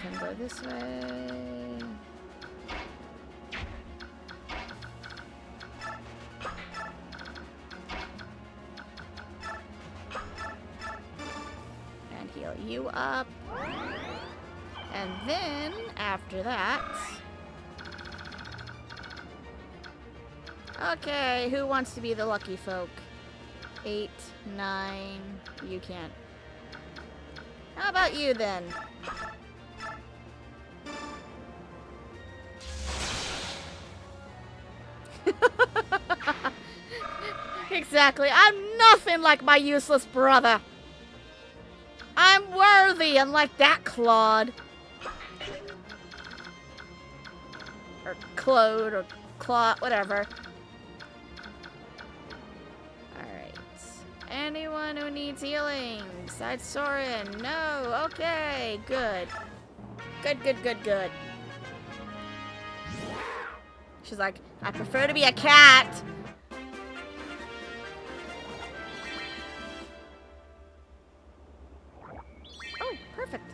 him go this way. And heal you up. And then, after that... Okay, who wants to be the lucky folk? 8, 9, you can't. How about you then? Exactly, I'm nothing like my useless brother. I'm worthy, unlike that Claude. Or Claude, or Claude, whatever. Anyone who needs healing? Besides Soren? No. Okay. Good. Good. She's like, I prefer to be a cat. Oh, perfect.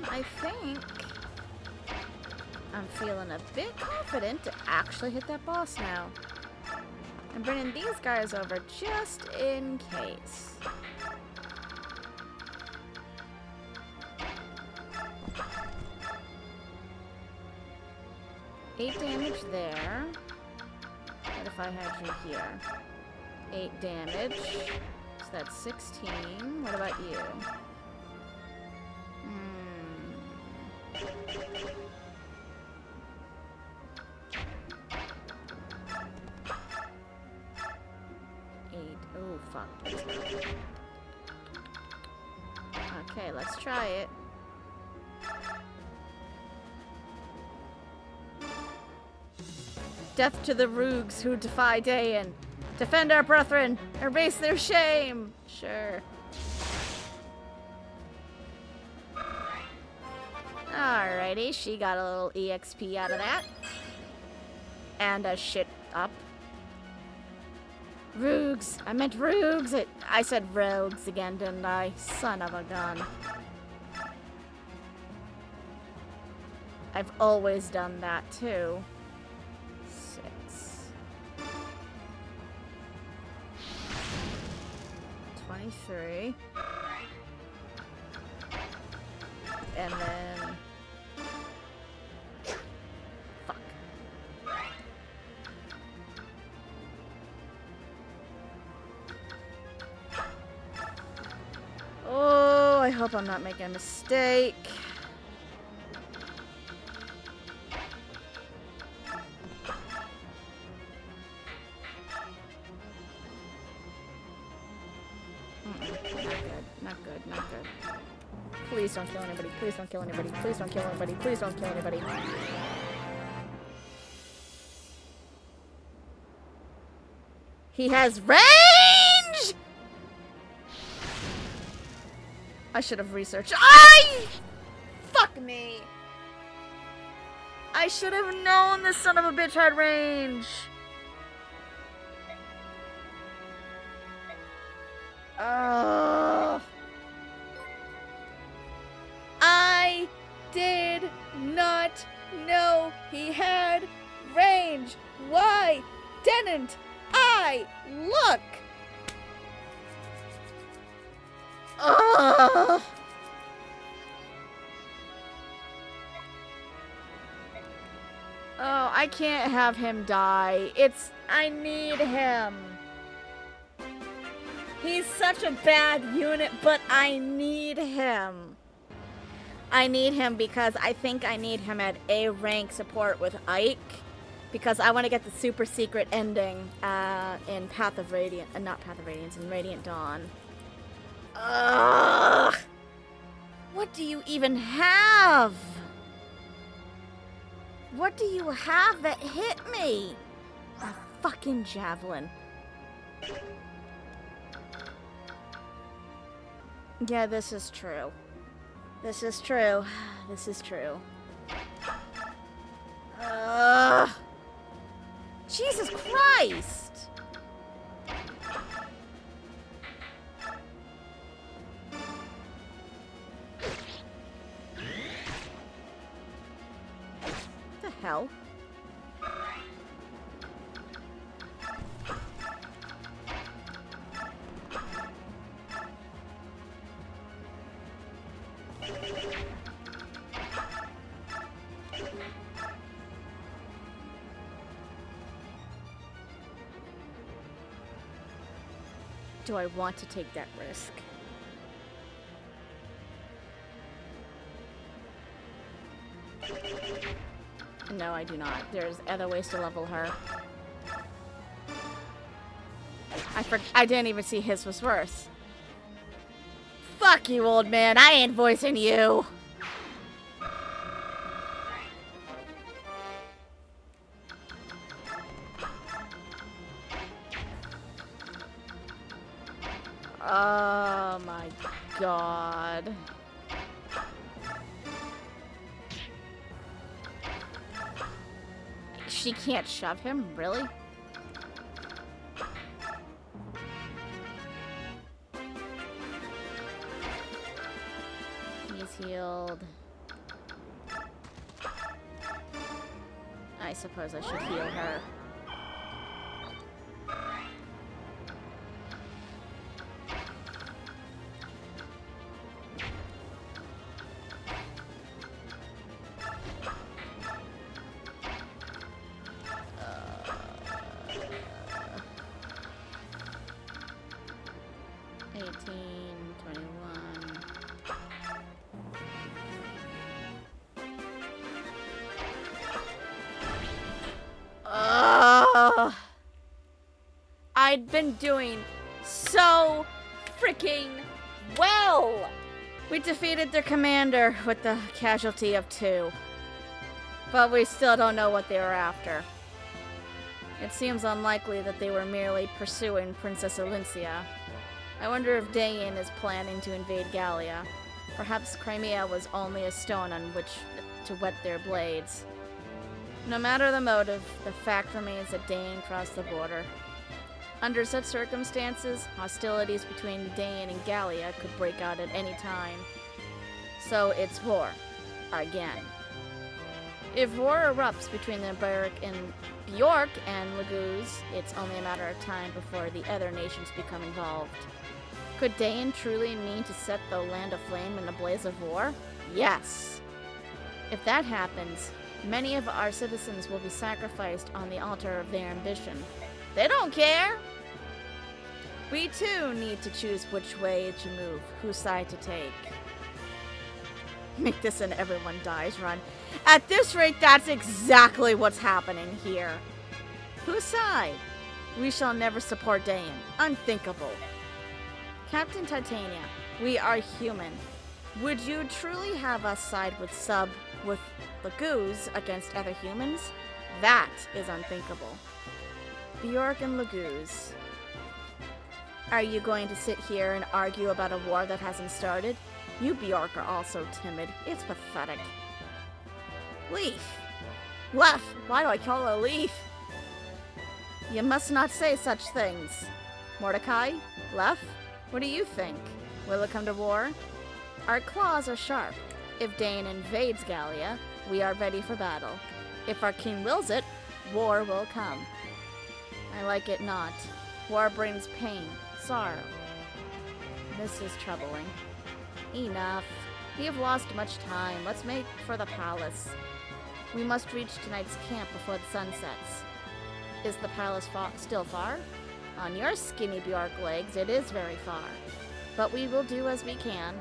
I think I'm feeling a bit confident to actually hit that boss now. I'm bringing these guys over just in case. Eight damage there. What if I had you here? 8 damage. So that's 16. What about you? 8. Oh, fuck. Okay, let's try it. Death to the rogues who defy Dayan. Defend our brethren. Erase their shame. Sure. Alrighty, she got a little EXP out of that. And a shit up. Rogues. I meant rogues. I said rogues again, didn't I? Son of a gun. I've always done that, too. 6. 23. And then... Fuck. Oh, I hope I'm not making a mistake. Not good. Please don't kill anybody. Please don't kill anybody. Please don't kill anybody. Please don't kill anybody. He has range! I should have researched. Fuck me! I should have known this son of a bitch had range. I did not know he had range. Why didn't I look? Ugh. Oh, I can't have him die. I need him. He's such a bad unit, but I need him. I need him because I think I need him at A rank support with Ike. Because I want to get the super secret ending in Path of Radiance. Not Path of Radiance, in Radiant Dawn. Ugh! What do you even have? What do you have that hit me? A fucking javelin. Yeah, this is true. This is true. This is true. Jesus Christ! What the hell? Do I want to take that risk? No, I do not. There's other ways to level her. I didn't even see his was worse. Fuck you, old man. I ain't voicing you. Oh my god. She can't shove him? Really? He's healed. I suppose I should heal her. I'd been doing so freaking well. We defeated their commander with the casualty of 2. But we still don't know what they were after. It seems unlikely that they were merely pursuing Princess Elinca. I wonder if Dayan is planning to invade Gallia. Perhaps Crimea was only a stone on which to whet their blades. No matter the motive, the fact remains that Dayan crossed the border. Under such circumstances, hostilities between Dayan and Gallia could break out at any time. So it's war. Again. If war erupts between the Bjork and Laguz, it's only a matter of time before the other nations become involved. Could Dayan truly mean to set the land aflame in a blaze of war? Yes. If that happens, many of our citizens will be sacrificed on the altar of their ambition. They don't care! We too need to choose which way to move, whose side to take. Make this an everyone dies run. At this rate, that's exactly what's happening here. Whose side? We shall never support Dayan. Unthinkable. Captain Titania, we are human. Would you truly have us side with Laguz against other humans? That is unthinkable. Bjork and Laguz. Are you going to sit here and argue about a war that hasn't started? You Bjork are also timid. It's pathetic. Leaf. Leaf. Why do I call her Leaf? You must not say such things. Mordecai? Leff? What do you think? Will it come to war? Our claws are sharp. If Dayan invades Gallia, we are ready for battle. If our king wills it, war will come. I like it not. War brings pain, sorrow. This is troubling. Enough. We have lost much time. Let's make for the palace. We must reach tonight's camp before the sun sets. Is the palace still far? On your skinny Bjork legs, it is very far. But we will do as we can.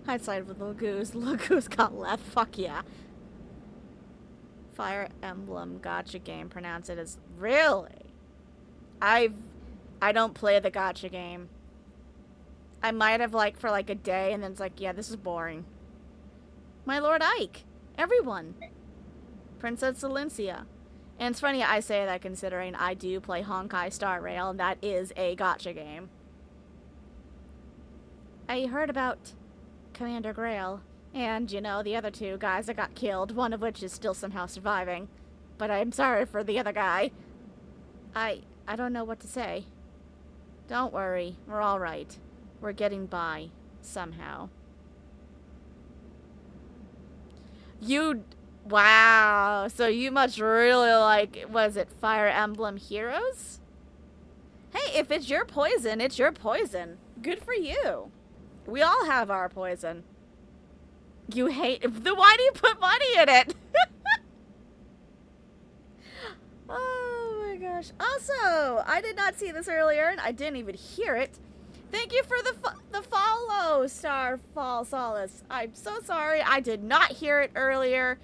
I'd side with Laguz. Laguz got left. Fuck yeah. Fire Emblem Gacha game. Pronounce it as... Really? I don't play the gacha game. I might have for a day and then it's yeah, this is boring. My Lord Ike. Everyone. Princess Elinca. And it's funny I say that considering I do play Honkai Star Rail, and that is a gacha game. I heard about Commander Grail, and, you know, the other two guys that got killed, one of which is still somehow surviving. But I'm sorry for the other guy. I don't know what to say. Don't worry, we're all right. We're getting by, somehow. Wow, so you must really like, was it Fire Emblem Heroes? Hey, if it's your poison, it's your poison. Good for you. We all have our poison. You hate, then why do you put money in it? Oh my gosh. Also, I did not see this earlier, and I didn't even hear it. Thank you for the follow, Starfall Solace. I'm so sorry. I did not hear it earlier.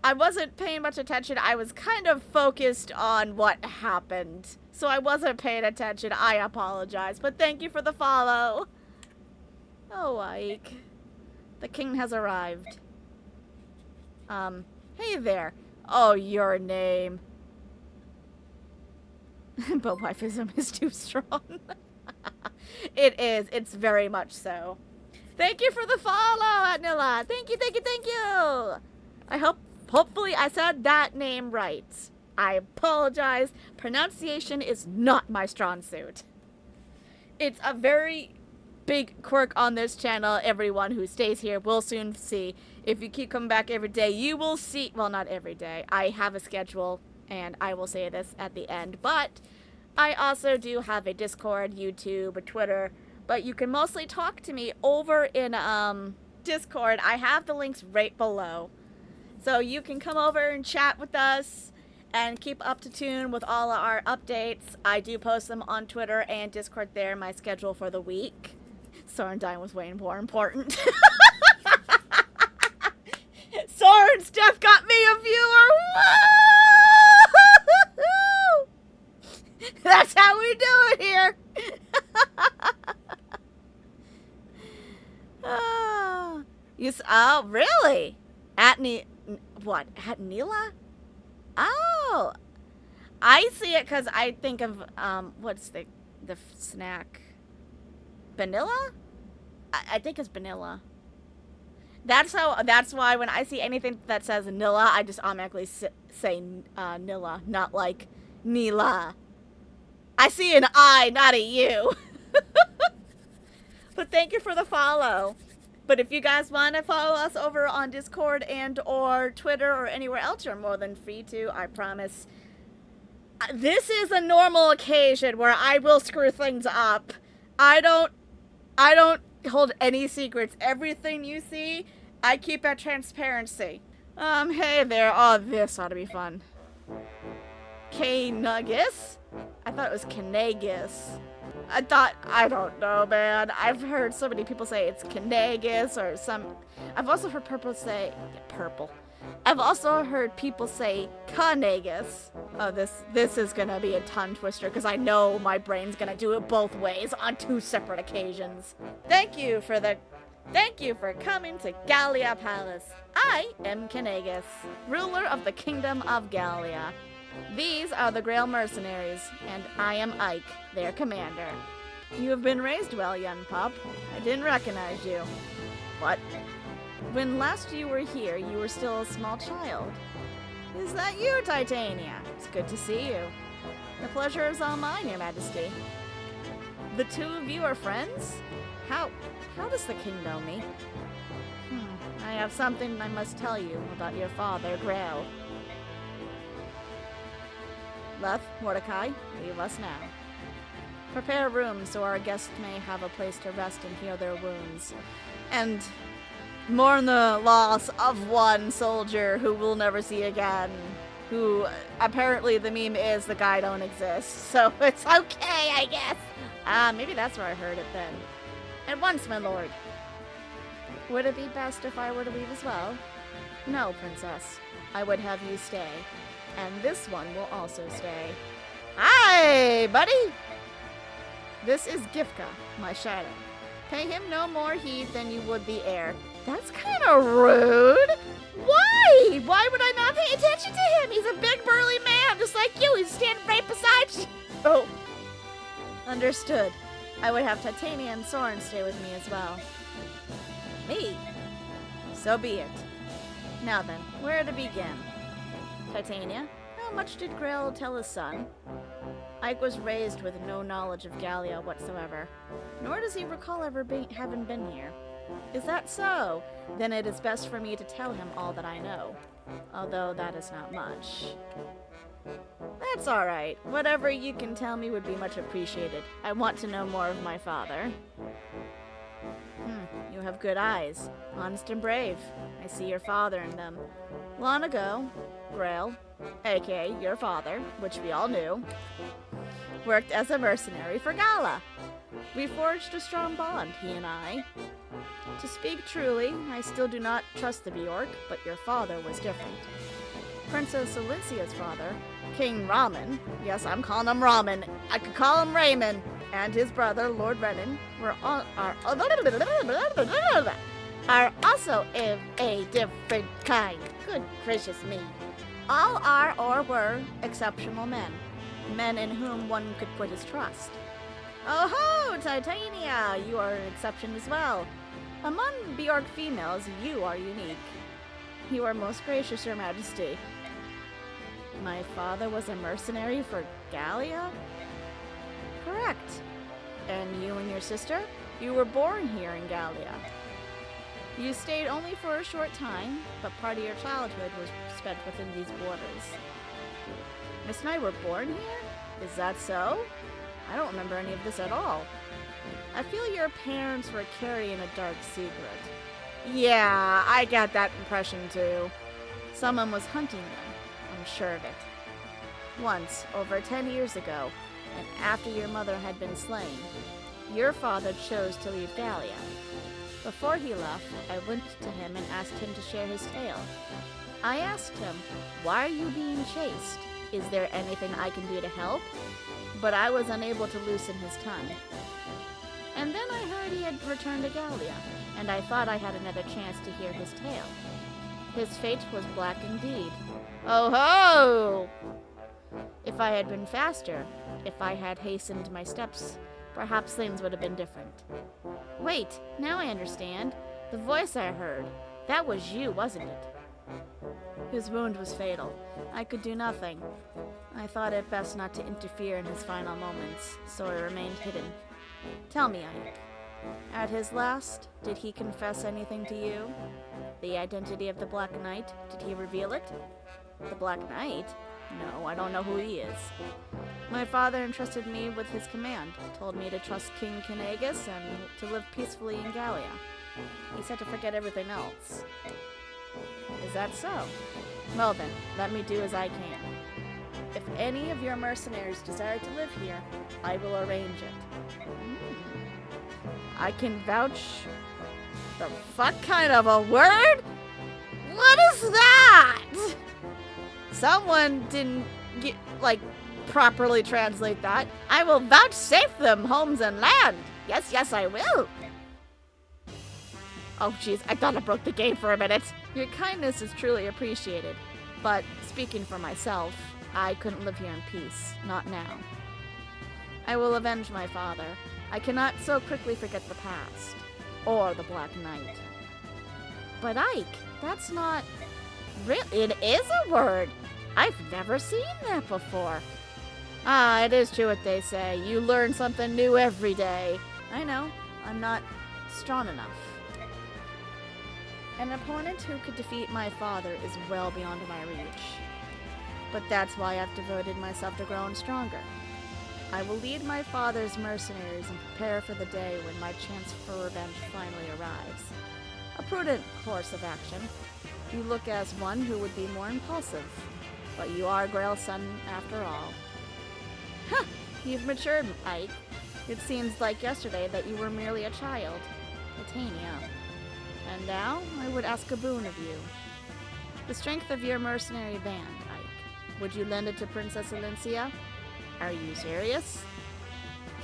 I wasn't paying much attention. I was kind of focused on what happened. So I wasn't paying attention. I apologize. But thank you for the follow. Oh, Ike. The king has arrived. Hey there. Oh, your name. But wifeism is too strong. It is. It's very much so. Thank you for the follow, Atnila. Thank you, thank you, thank you. Hopefully I said that name right. I apologize. Pronunciation is not my strong suit. It's a very big quirk on this channel. Everyone who stays here will soon see. If you keep coming back every day, you will see. Well, not every day. I have a schedule, and I will say this at the end. But I also do have a Discord, YouTube, a Twitter. But you can mostly talk to me over in Discord. I have the links right below. So you can come over and chat with us and keep up to tune with all of our updates. I do post them on Twitter and Discord there, my schedule for the week. Sorendine was way more important. Soren's death got me a viewer! Woo! That's how we do it here! Oh, really? At Nila? Oh, I see it because I think of, what's the snack? Vanilla? I think it's vanilla. That's why when I see anything that says Nilla, I just automatically say Nilla, not like Nila. I see an I, not a U. But thank you for the follow. But if you guys want to follow us over on Discord and or Twitter or anywhere else, you're more than free to, I promise. This is a normal occasion where I will screw things up. I don't hold any secrets. Everything you see, I keep at transparency. Hey there. Oh, this ought to be fun. K-Nuggus? I thought it was Kanagus. I don't know, man. I've heard so many people say it's Kanagus or some. I've also heard I've also heard people say Kanagus. Oh, this is gonna be a tongue twister because I know my brain's gonna do it both ways on 2 separate occasions. Thank you for coming to Gallia Palace. I am Kanagus, ruler of the Kingdom of Gallia. These are the Grail Mercenaries, and I am Ike, their commander. You have been raised well, young pup. I didn't recognize you. What? When last you were here, you were still a small child. Is that you, Titania? It's good to see you. The pleasure is all mine, Your Majesty. The 2 of you are friends? How does the king know me? I have something I must tell you about your father, Grail. Leth, Mordecai, leave us now. Prepare rooms so our guests may have a place to rest and heal their wounds. And mourn the loss of one soldier who we'll never see again. Who, apparently the meme is the guy don't exist. So it's okay, I guess. Maybe that's where I heard it then. At once, my lord. Would it be best if I were to leave as well? No, princess. I would have you stay. And this one will also stay. Hi, buddy! This is Gifka, my shadow. Pay him no more heed than you would the air. That's kind of rude. Why? Why would I not pay attention to him? He's a big burly man, just like you. He's standing right beside you. Oh. Understood. I would have Titania and Soren stay with me as well. Me? So be it. Now then, where to begin? Titania, how much did Grail tell his son? Ike was raised with no knowledge of Gallia whatsoever, nor does he recall ever having been here. Is that so? Then it is best for me to tell him all that I know, although that is not much. That's alright. Whatever you can tell me would be much appreciated. I want to know more of my father. You have good eyes. Honest and brave. I see your father in them. Long ago, Grail, aka your father, which we all knew, worked as a mercenary for Gallia. We forged a strong bond, he and I. To speak truly, I still do not trust the Bjork, but your father was different. Princess Elincia's father, King Ramen, yes, I'm calling him Ramen, I could call him Raymond, and his brother, Lord Renan, are also a different kind. Good gracious me. All are or were exceptional men. Men in whom one could put his trust. Oh ho, Titania, you are an exception as well. Among Bjork females, you are unique. You are most gracious, Your Majesty. My father was a mercenary for Gallia? Correct. And you and your sister? You were born here in Gallia. You stayed only for a short time, but part of your childhood was spent within these borders. Miss and I were born here? Is that so? I don't remember any of this at all. I feel your parents were carrying a dark secret. Yeah, I got that impression too. Someone was hunting them, I'm sure of it. Once, over 10 years ago, and after your mother had been slain, your father chose to leave Gallia. Before he left, I went to him and asked him to share his tale. I asked him, why are you being chased? Is there anything I can do to help? But I was unable to loosen his tongue. And then I heard he had returned to Gallia, and I thought I had another chance to hear his tale. His fate was black indeed. Oh ho! If I had been faster, if I had hastened my steps, perhaps things would have been different. Wait, now I understand. The voice I heard, that was you, wasn't it? His wound was fatal. I could do nothing. I thought it best not to interfere in his final moments, so I remained hidden. Tell me, Ike, at his last, did he confess anything to you? The identity of the Black Knight, did he reveal it? The Black Knight? No, I don't know who he is. My father entrusted me with his command, told me to trust King Kinagus and to live peacefully in Gallia. He said to forget everything else. Is that so? Well then, let me do as I can. If any of your mercenaries desire to live here, I will arrange it. I can vouch... The fuck kind of a word? What is that? Someone didn't properly translate that. I will vouchsafe them homes and land. Yes, yes, I will. Oh, jeez, I thought I broke the game for a minute. Your kindness is truly appreciated, but speaking for myself, I couldn't live here in peace. Not now. I will avenge my father. I cannot so quickly forget the past, or the Black Knight. But Ike, that's not... It is a word! I've never seen that before. Ah, it is true what they say. You learn something new every day. I know. I'm not strong enough. An opponent who could defeat my father is well beyond my reach. But that's why I've devoted myself to growing stronger. I will lead my father's mercenaries and prepare for the day when my chance for revenge finally arrives. A prudent course of action. You look as one who would be more impulsive, but you are Grail's son after all. Huh! You've matured, Ike. It seems like yesterday that you were merely a child. Titania. And now, I would ask a boon of you. The strength of your mercenary band, Ike. Would you lend it to Princess Elincia? Are you serious?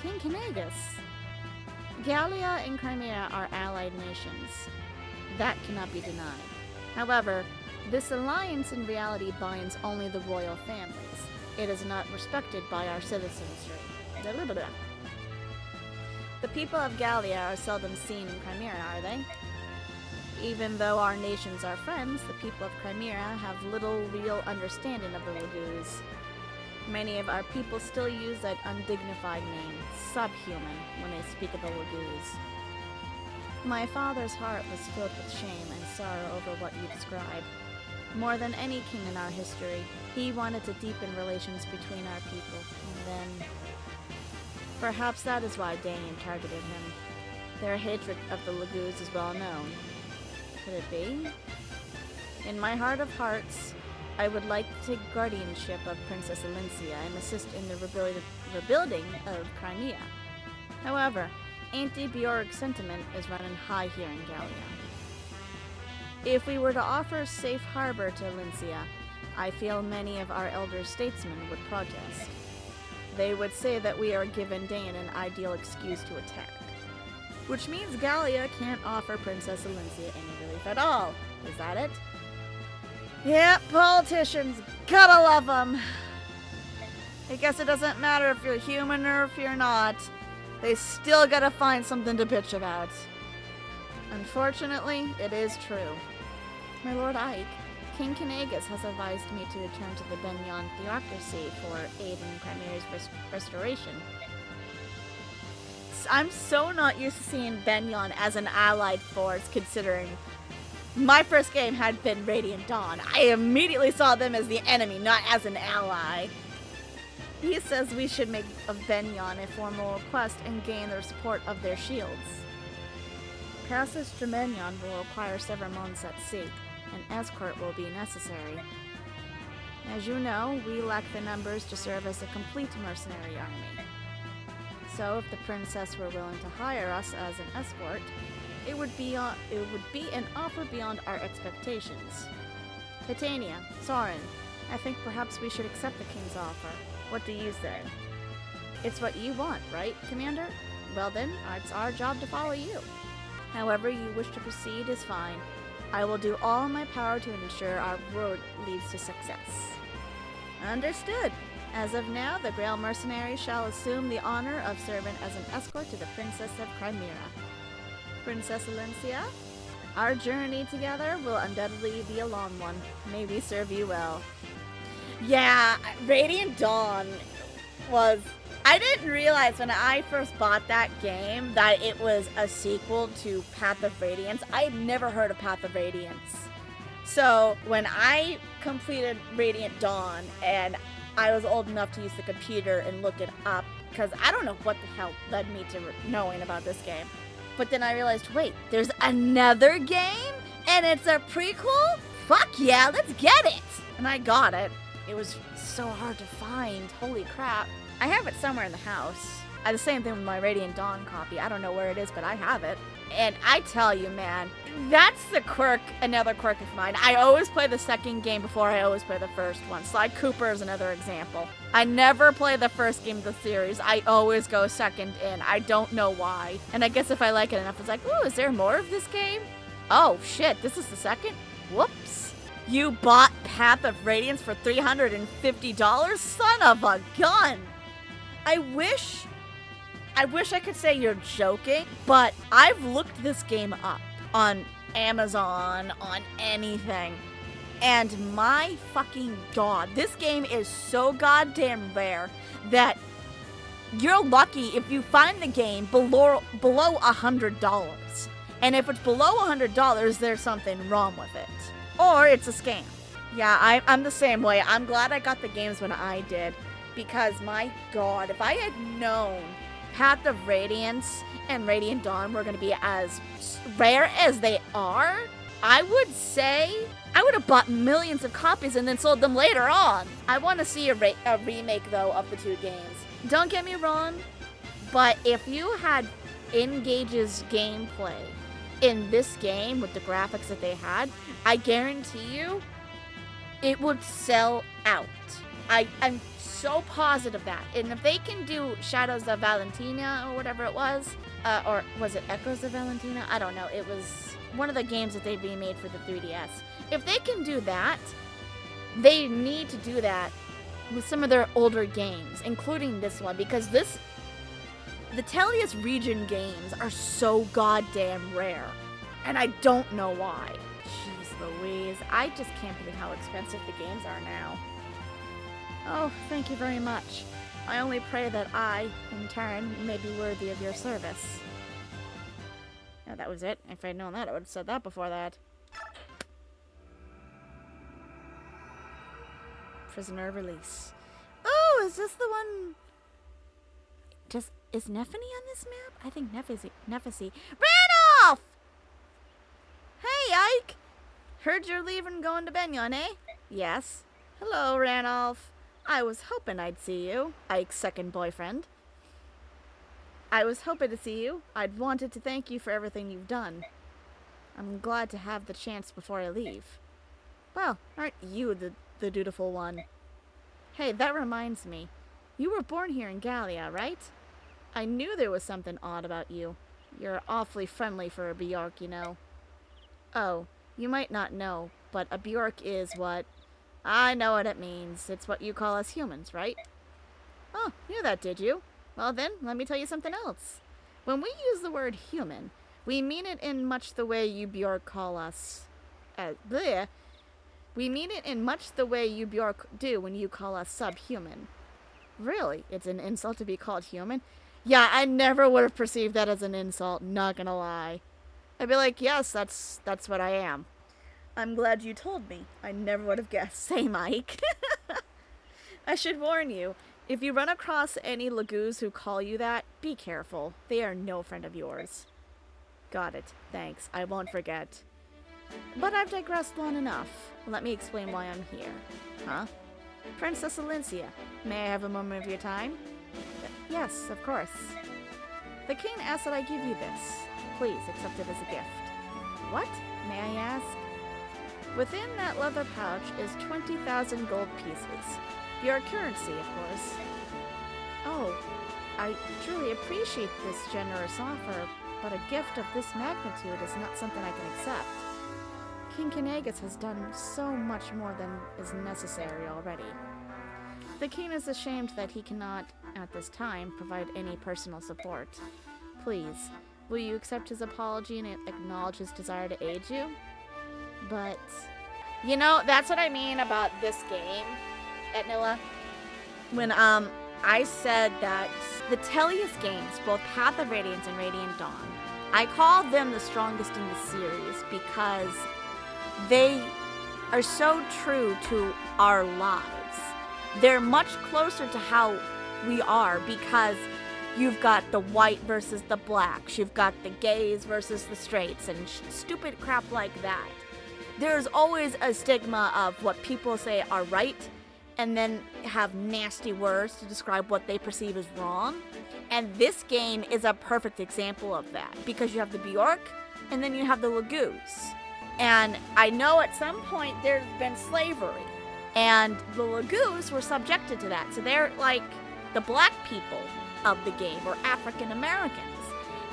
King Kinagus. Gallia and Crimea are allied nations. That cannot be denied. However, this alliance in reality binds only the royal families. It is not respected by our citizenry. The people of Gallia are seldom seen in Crimea, are they? Even though our nations are friends, the people of Crimea have little real understanding of the Lagoos. Many of our people still use that undignified name, subhuman, when they speak of the Lagoos. My father's heart was filled with shame and sorrow over what you describe. More than any king in our history, he wanted to deepen relations between our people, and then... Perhaps that is why Dane targeted him. Their hatred of the Lagoos is well known. Could it be? In my heart of hearts, I would like to take guardianship of Princess Elinca and assist in the rebuilding of Crimea. However, anti-Bjorg sentiment is running high here in Gallia. If we were to offer safe harbor to Elinca, I feel many of our elder statesmen would protest. They would say that we are giving Dane an ideal excuse to attack. Which means Gallia can't offer Princess Elinca any relief at all. Is that it? Yep, politicians. Gotta love them. I guess it doesn't matter if you're human or if you're not. They still gotta find something to bitch about. Unfortunately, it is true. My Lord Ike, King Kanagas has advised me to return to the Benyon theocracy for aid in Crimea's restoration. I'm so not used to seeing Benyon as an allied force, considering my first game had been Radiant Dawn. I immediately saw them as the enemy, not as an ally. He says we should make of Benyon a formal request and gain the support of their shields. Passage to Benyon will require several months at sea. An escort will be necessary. As you know, we lack the numbers to serve as a complete mercenary army. So if the princess were willing to hire us as an escort, it would be an offer beyond our expectations. Titania, Soren, I think perhaps we should accept the king's offer. What do you say? It's what you want, right, Commander? Well then, it's our job to follow you. However you wish to proceed is fine. I will do all in my power to ensure our road leads to success. Understood. As of now, the Grail Mercenary shall assume the honor of serving as an escort to the Princess of Crimea. Princess Elinca, our journey together will undoubtedly be a long one. May we serve you well. Yeah, Radiant Dawn was... I didn't realize when I first bought that game that it was a sequel to Path of Radiance. I had never heard of Path of Radiance. So when I completed Radiant Dawn and I was old enough to use the computer and look it up, because I don't know what the hell led me to knowing about this game. But then I realized, wait, there's another game? And it's a prequel? Fuck yeah, let's get it! And I got it. It was so hard to find. Holy crap. I have it somewhere in the house. The same thing with my Radiant Dawn copy. I don't know where it is, but I have it. And I tell you, man, that's the quirk, another quirk of mine. I always play the second game before I always play the first one. Sly Cooper is another example. I never play the first game of the series. I always go second in. I don't know why. And I guess if I like it enough, it's like, ooh, is there more of this game? Oh, shit, this is the second? Whoops. You bought Path of Radiance for $350? Son of a gun! I wish I could say you're joking, but I've looked this game up on Amazon, on anything, and my fucking god, this game is so goddamn rare that you're lucky if you find the game below $100. And if it's below $100, there's something wrong with it. Or it's a scam. Yeah, I'm the same way. I'm glad I got the games when I did. Because, my god, if I had known Path of Radiance and Radiant Dawn were going to be as rare as they are, I would say I would have bought millions of copies and then sold them later on. I want to see a remake, though, of the two games. Don't get me wrong, but if you had Engage's gameplay in this game with the graphics that they had, I guarantee you it would sell out. I'm so positive that. And if they can do Shadows of Valentina or whatever it was, or was it Echoes of Valentina? I don't know. It was one of the games that they've remade for the 3DS. If they can do that, they need to do that with some of their older games, including this one, because the Tellius region games are so goddamn rare, and I don't know why. Jeez Louise, I just can't believe how expensive the games are now. Oh, thank you very much. I only pray that I, in turn, may be worthy of your service. Oh, that was it. If I'd known that, I would have said that before that. Prisoner release. Oh, is this the one? Is Nephany on this map? I think Nephesy. Randolph! Hey, Ike! Heard you're leaving and going to Benyon, eh? Yes. Hello, Randolph. I was hoping I'd see you, Ike's second boyfriend. I was hoping to see you. I'd wanted to thank you for everything you've done. I'm glad to have the chance before I leave. Well, aren't you the dutiful one? Hey, that reminds me. You were born here in Gallia, right? I knew there was something odd about you. You're awfully friendly for a Bjork, you know. Oh, you might not know, but a Bjork is what... I know what it means. It's what you call us humans, right? Oh, knew that, did you? Well then, let me tell you something else. When we use the word human, we mean it in much the way you Bjork call us... bleh. We mean it in much the way you Bjork do when you call us subhuman. Really? It's an insult to be called human? Yeah, I never would have perceived that as an insult, not gonna lie. I'd be like, yes, that's what I am. I'm glad you told me. I never would have guessed. Say, Mike. I should warn you, if you run across any Lagoos who call you that, be careful. They are no friend of yours. Got it. Thanks. I won't forget. But I've digressed long enough. Let me explain why I'm here. Huh? Princess Elinca, may I have a moment of your time? Yes, of course. The king asked that I give you this. Please accept it as a gift. What? May I ask? Within that leather pouch is 20,000 gold pieces. Your currency, of course. Oh, I truly appreciate this generous offer, but a gift of this magnitude is not something I can accept. King Kanagas has done so much more than is necessary already. The king is ashamed that he cannot, at this time, provide any personal support. Please, will you accept his apology and acknowledge his desire to aid you? But, you know, that's what I mean about this game, Etnilla. When, I said that the Tellius games, both Path of Radiance and Radiant Dawn, I call them the strongest in the series because they are so true to our lives. They're much closer to how we are because you've got the white versus the blacks, you've got the gays versus the straights, and stupid crap like that. There's always a stigma of what people say are right, and then have nasty words to describe what they perceive as wrong. And this game is a perfect example of that, because you have the Bjork, and then you have the Lagoos. And I know at some point there's been slavery, and the Lagoos were subjected to that. So they're like the black people of the game, or African Americans.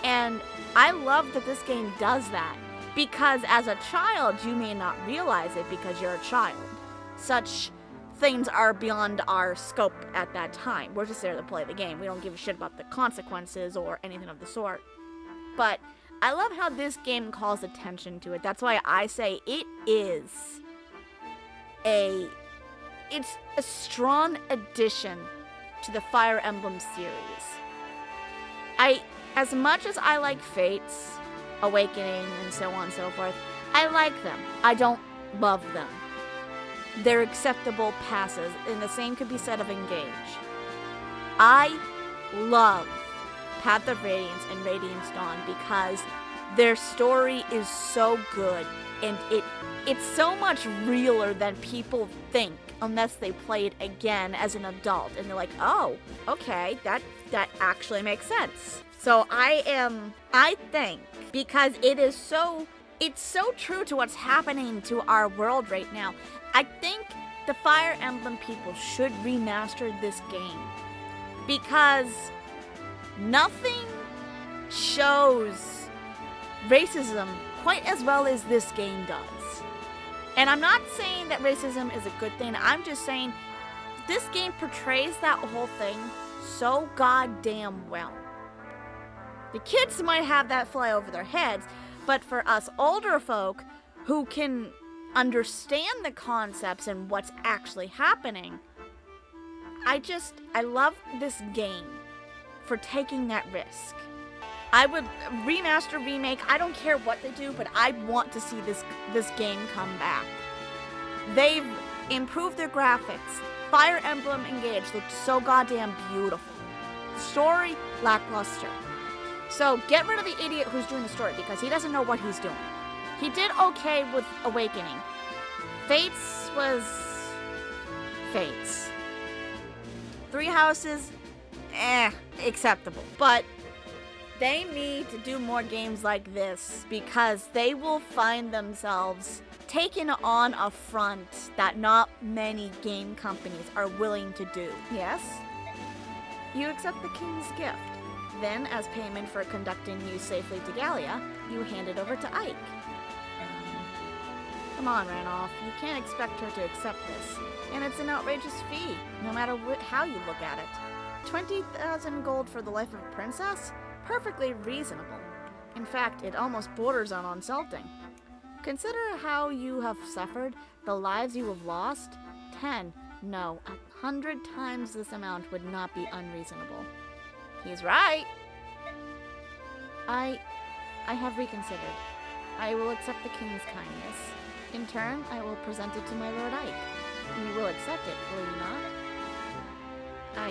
And I love that this game does that, because as a child, you may not realize it because you're a child. Such things are beyond our scope at that time. We're just there to play the game. We don't give a shit about the consequences or anything of the sort. But I love how this game calls attention to it. That's why I say it's a strong addition to the Fire Emblem series. As much as I like Fates, Awakening, and so on and so forth, I like them. I don't love them. They're acceptable passes, and the same could be said of Engage. I love Path of Radiance and Radiance Dawn because their story is so good, and it's so much realer than people think unless they play it again as an adult, and they're like, oh, okay, that actually makes sense. So I think, because it's so true to what's happening to our world right now, I think the Fire Emblem people should remaster this game, because nothing shows racism quite as well as this game does. And I'm not saying that racism is a good thing. I'm just saying this game portrays that whole thing so goddamn well. The kids might have that fly over their heads, but for us older folk who can understand the concepts and what's actually happening, I love this game for taking that risk. I would remaster, remake, I don't care what they do, but I want to see this game come back. They've improved their graphics. Fire Emblem Engage looked so goddamn beautiful. Story, lackluster. So get rid of the idiot who's doing the story because he doesn't know what he's doing. He did okay with Awakening. Fates was Fates. Three Houses, acceptable. But they need to do more games like this because they will find themselves taking on a front that not many game companies are willing to do. Yes? You accept the king's gift. Then, as payment for conducting you safely to Gallia, you hand it over to Ike. Come on, Randolph. You can't expect her to accept this. And it's an outrageous fee, no matter how you look at it. 20,000 gold for the life of a princess? Perfectly reasonable. In fact, it almost borders on insulting. Consider how you have suffered, the lives you have lost. 10, no, 100 times this amount would not be unreasonable. He's right. I have reconsidered. I will accept the king's kindness. In turn, I will present it to my Lord Ike. You will accept it, will you not? I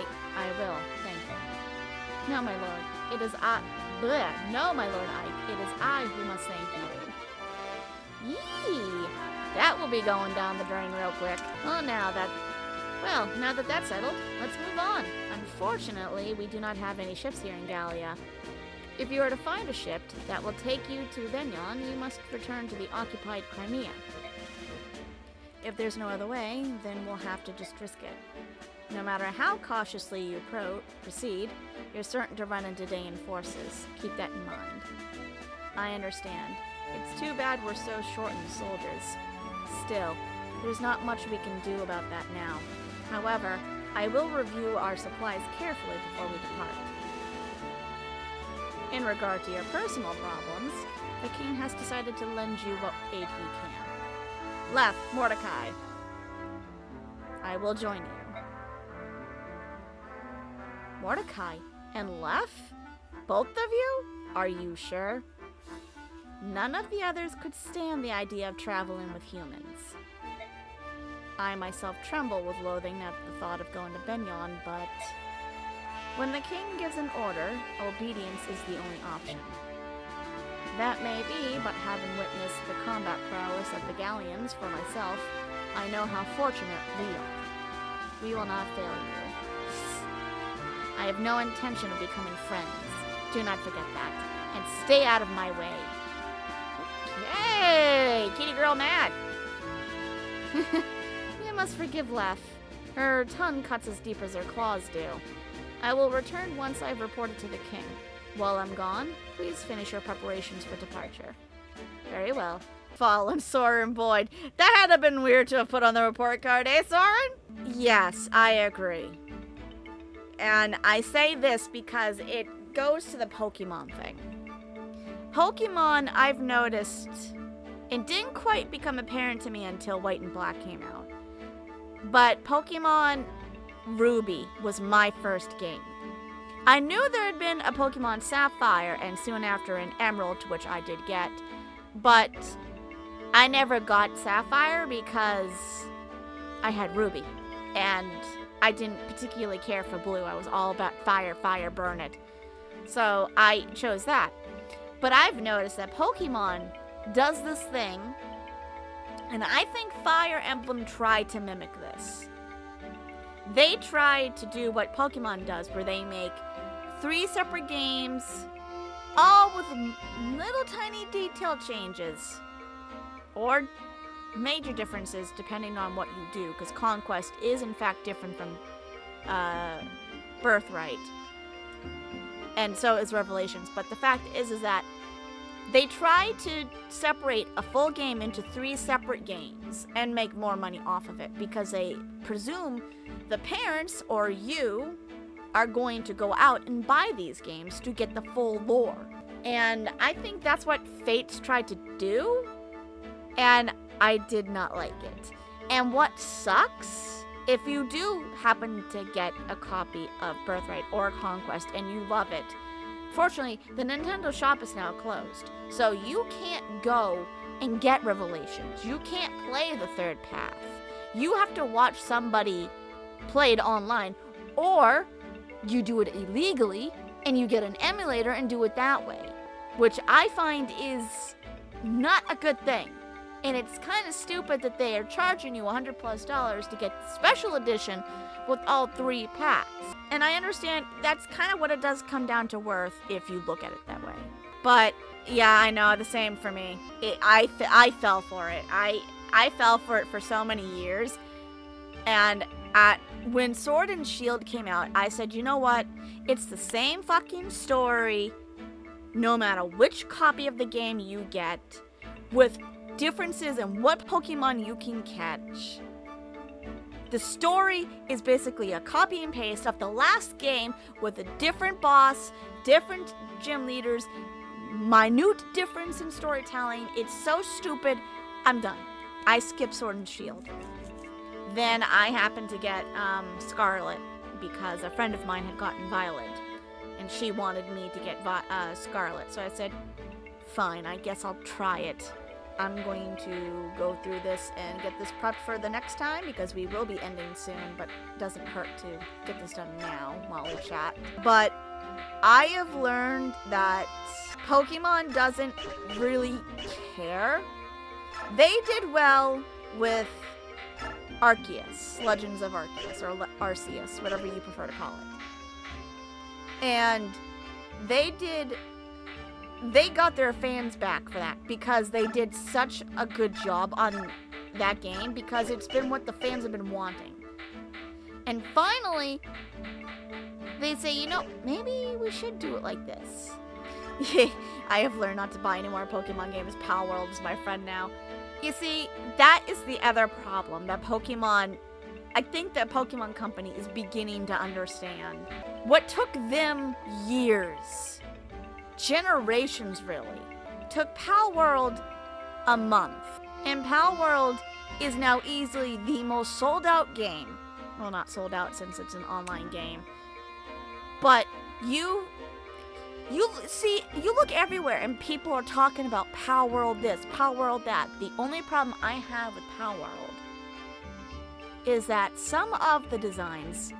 will, thank you. No, my lord, it is I... Bleh. No, my Lord Ike, it is I who must thank you. Yee! That will be going down the drain real quick. Well, now that that's settled, let's move on. Unfortunately, we do not have any ships here in Gallia. If you are to find a ship that will take you to Benyon, you must return to the occupied Crimea. If there's no other way, then we'll have to just risk it. No matter how cautiously you proceed, you're certain to run into Dayan forces. Keep that in mind. I understand. It's too bad we're so short in soldiers. Still, there's not much we can do about that now. However, I will review our supplies carefully before we depart. In regard to your personal problems, the king has decided to lend you what aid he can. Left, Mordecai. I will join you. Mordecai and Lef? Both of you? Are you sure? None of the others could stand the idea of traveling with humans. I myself tremble with loathing at the thought of going to Benyon, but when the king gives an order, obedience is the only option. That may be, but having witnessed the combat prowess of the Gallians for myself, I know how fortunate we are. We will not fail you. I have no intention of becoming friends. Do not forget that. And stay out of my way. Yay! Kitty girl mad. You must forgive Lef. Her tongue cuts as deep as her claws do. I will return once I've reported to the king. While I'm gone, please finish your preparations for departure. Very well. Fallen Soren Boyd. That had to have been weird to have put on the report card, eh, Soren? Yes, I agree. And I say this because it goes to the Pokemon thing. Pokemon, I've noticed, it didn't quite become apparent to me until White and Black came out. But Pokemon Ruby was my first game. I knew there had been a Pokemon Sapphire and soon after an Emerald, to which I did get, but I never got Sapphire because I had Ruby, and I didn't particularly care for Blue. I was all about fire, fire, burn it. So I chose that. But I've noticed that Pokemon does this thing, and I think Fire Emblem tried to mimic this. They tried to do what Pokemon does, where they make 3 separate games, all with little tiny detail changes, or major differences depending on what you do, because Conquest is in fact different from Birthright, and so is Revelations. But the fact is that They try to separate a full game into 3 separate games and make more money off of it because they presume the parents or you are going to go out and buy these games to get the full lore. And I think that's what Fates tried to do, and I did not like it. And what sucks, if you do happen to get a copy of Birthright or Conquest and you love it, fortunately, the Nintendo shop is now closed. So you can't go and get Revelations. You can't play the third path. You have to watch somebody play it online, or you do it illegally and you get an emulator and do it that way, which I find is not a good thing. And it's kind of stupid that they are charging you $100+ to get the special edition with all 3 packs. And I understand that's kind of what it does come down to worth if you look at it that way. But yeah, I know, the same for me. I fell for it. I fell for it for so many years. And when Sword and Shield came out, I said, you know what? It's the same fucking story no matter which copy of the game you get, with differences in what Pokemon you can catch. The story is basically a copy and paste of the last game with a different boss, different gym leaders, minute difference in storytelling. It's so stupid. I'm done. I skip Sword and Shield. Then I happened to get Scarlet because a friend of mine had gotten Violet, and she wanted me to get Scarlet. So I said, fine, I guess I'll try it. I'm going to go through this and get this prepped for the next time because we will be ending soon, but it doesn't hurt to get this done now while we chat. But I have learned that Pokemon doesn't really care. They did well with Arceus, Legends of Arceus, or Arceus, whatever you prefer to call it. And they got their fans back for that because they did such a good job on that game, because it's been what the fans have been wanting. And finally, they say, you know, maybe we should do it like this. I have learned not to buy any more Pokemon games. Pal World is my friend now. You see, that is the other problem that I think that Pokemon Company is beginning to understand. What took them years, generations really, took Pal World a month. And Pal World is now easily the most sold out game. Well, not sold out since it's an online game. But you look everywhere and people are talking about Pal World this, Pal World that. The only problem I have with Pal World is that some of the designs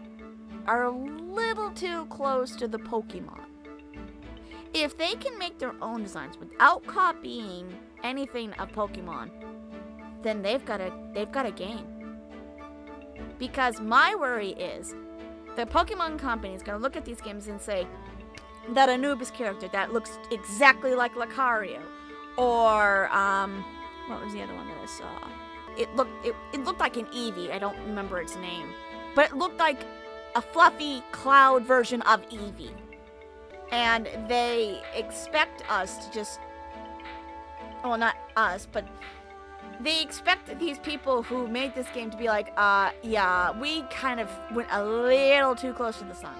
are a little too close to the Pokemon. If they can make their own designs without copying anything of Pokemon, then they've got a game. Because my worry is the Pokemon Company is going to look at these games and say that Anubis character that looks exactly like Lucario, or what was the other one that I saw? It looked like an Eevee. I don't remember its name, but it looked like a fluffy cloud version of Eevee. And they expect us to just, well, not us, but they expect these people who made this game to be like, yeah, we kind of went a little too close to the sun.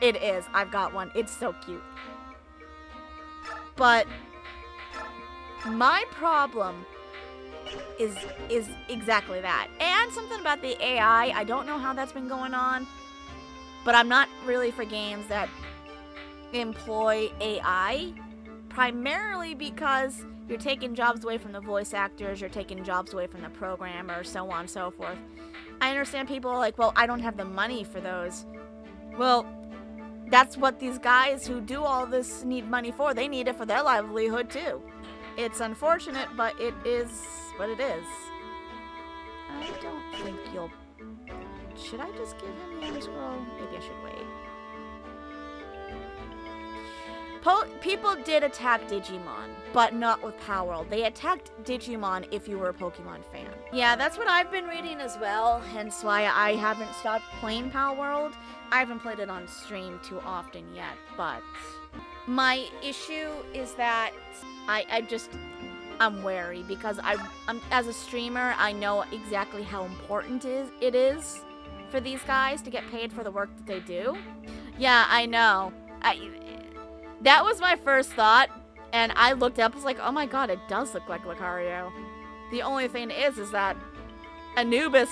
It is. I've got one. It's so cute. But my problem is exactly that. And something about the AI. I don't know how that's been going on, but I'm not really for games that employ AI, primarily because you're taking jobs away from the voice actors, you're taking jobs away from the programmers, so on and so forth. I understand people are like, well, I don't have the money for those. Well, that's what these guys who do all this need money for. They need it for their livelihood too. It's unfortunate, but it is what it is. I don't think you'll... Should I just give him the scroll? Maybe I should wait. People did attack Digimon, but not with Power World. They attacked Digimon if you were a Pokemon fan. Yeah, that's what I've been reading as well, hence why I haven't stopped playing Power World. I haven't played it on stream too often yet, but My issue is that I'm wary because I'm as a streamer, I know exactly how important it is for these guys to get paid for the work that they do. Yeah, I know. That was my first thought, and I looked up, was like, oh my god, it does look like Lucario. The only thing is that Anubis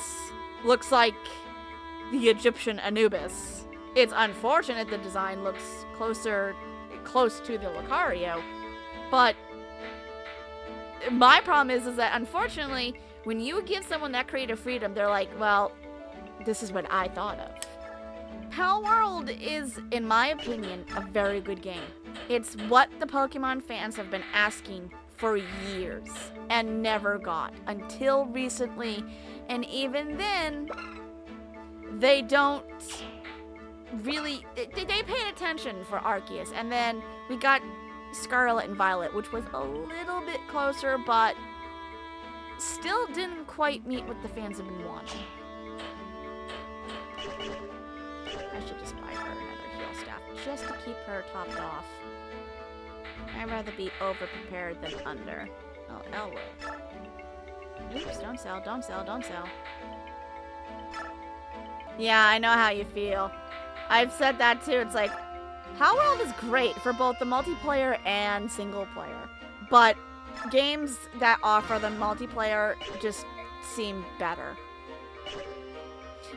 looks like the Egyptian Anubis. It's unfortunate the design looks close to the Lucario, but my problem is that unfortunately, when you give someone that creative freedom, they're like, well, this is what I thought of. Pal World is, in my opinion, a very good game. It's what the Pokemon fans have been asking for years and never got until recently, and even then, they don't really, they paid attention for Arceus, and then we got Scarlet and Violet, which was a little bit closer, but still didn't quite meet what the fans have been wanting. I should just buy her another heal staff, just to keep her topped off. I'd rather be over-prepared than under. Oh, Elwood. Oops, don't sell, don't sell, don't sell. Yeah, I know how you feel. I've said that too, it's like, Pal World is great for both the multiplayer and single player, but games that offer the multiplayer just seem better.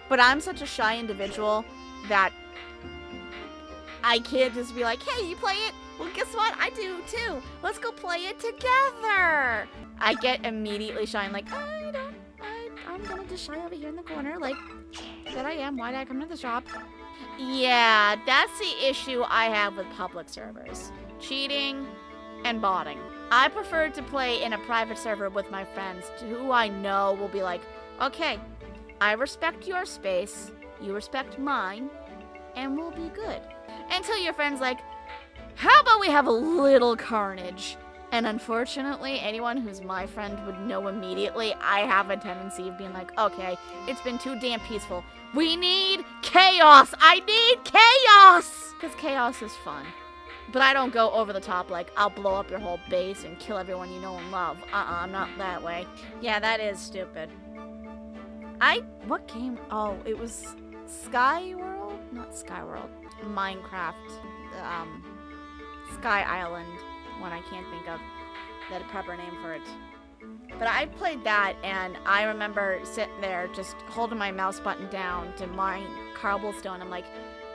But I'm such a shy individual that I can't just be like, hey, you play it? Well, guess what? I do too. Let's go play it together. I get immediately shy. I'm like, I'm gonna just shy over here in the corner, like that I am. Why did I come to the shop? Yeah, that's the issue I have with public servers. Cheating and botting. I prefer to play in a private server with my friends who I know will be like, okay, I respect your space, you respect mine, and we'll be good. Until your friend's like, how about we have a little carnage? And unfortunately, anyone who's my friend would know immediately I have a tendency of being like, okay, it's been too damn peaceful. We need chaos! I need chaos! Because chaos is fun. But I don't go over the top like, I'll blow up your whole base and kill everyone you know and love. I'm not that way. Yeah, that is stupid. What game? Oh, it was Sky World? Not Sky World. Minecraft. Sky Island. One I can't think of the proper name for it. But I played that, and I remember sitting there just holding my mouse button down to mine cobblestone. I'm like,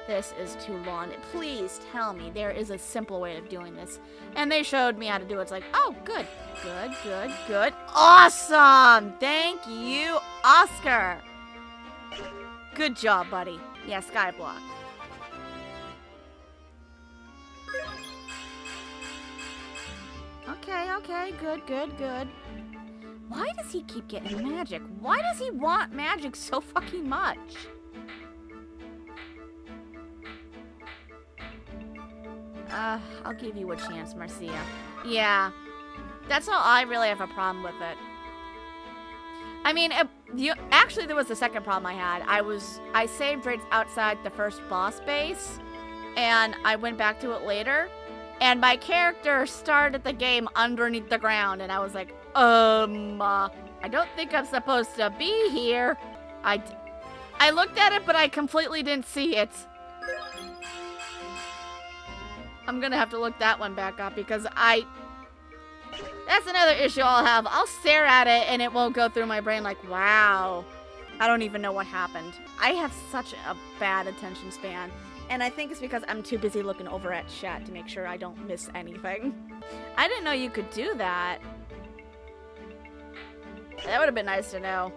this is too long. Please tell me there is a simple way of doing this. And they showed me how to do it. It's like, oh, good. Good, good, good. Awesome! Thank you, Oscar. Good job, buddy. Yeah, Skyblock. Okay, good, good, good. Why does he keep getting magic? Why does he want magic so fucking much? I'll give you a chance, Marcia. Yeah, that's all. I really have a problem with it. I mean, actually, there was the second problem I had. I saved right outside the first boss base, and I went back to it later, and my character started the game underneath the ground, and I was like, I don't think I'm supposed to be here. I looked at it, but I completely didn't see it. I'm gonna have to look that one back up because that's another issue I'll have. I'll stare at it and it won't go through my brain like, wow. I don't even know what happened. I have such a bad attention span. And I think it's because I'm too busy looking over at chat to make sure I don't miss anything. I didn't know you could do that. That would have been nice to know.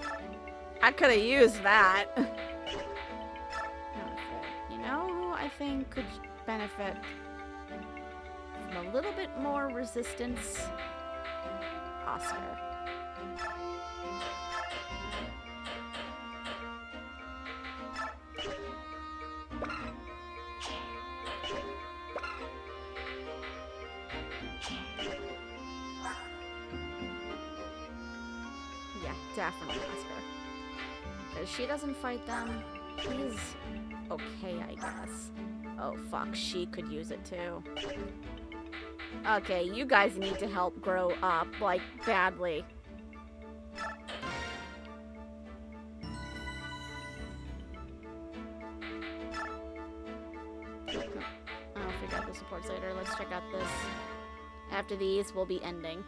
I could have used that. You know who I think could benefit from a little bit more resistance? Oscar. Yeah, definitely Oscar. Because she doesn't fight them. He's okay, I guess. Oh, fuck. She could use it, too. Okay, you guys need to help grow up, like, badly. I'll figure out the supports later. Let's check out this. After these, we'll be ending.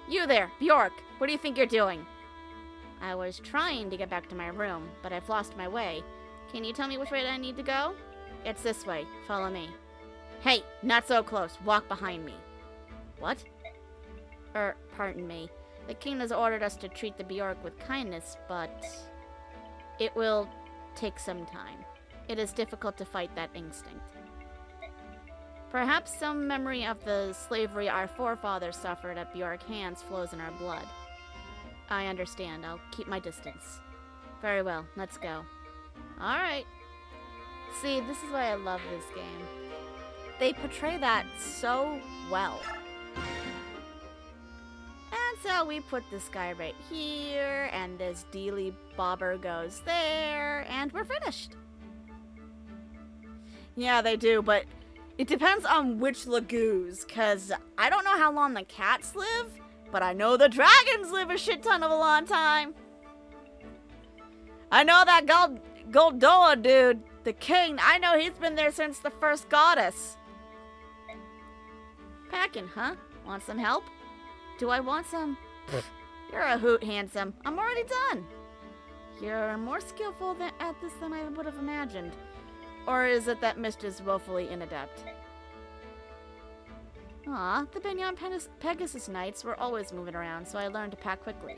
You there, Bjork! What do you think you're doing? I was trying to get back to my room, but I've lost my way. Can you tell me which way I need to go? It's this way. Follow me. Hey, not so close. Walk behind me. What? Pardon me. The king has ordered us to treat the Bjork with kindness, but it will take some time. It is difficult to fight that instinct. Perhaps some memory of the slavery our forefathers suffered at Bjork hands flows in our blood. I understand. I'll keep my distance. Very well. Let's go. Alright. See, this is why I love this game. They portray that so well. And so we put this guy right here, and this dealy bobber goes there, and we're finished. Yeah, they do, but it depends on which Lagoos, because I don't know how long the cats live, but I know the dragons live a shit ton of a long time. I know that Goldoa dude, the king, I know he's been there since the first goddess. Packing, huh? Want some help? Do I want some? You're a hoot, handsome. I'm already done. You're more skillful at this than I would have imagined. Or is it that Mist is woefully inadept? Aw, the Benyon Pegasus Knights were always moving around, so I learned to pack quickly.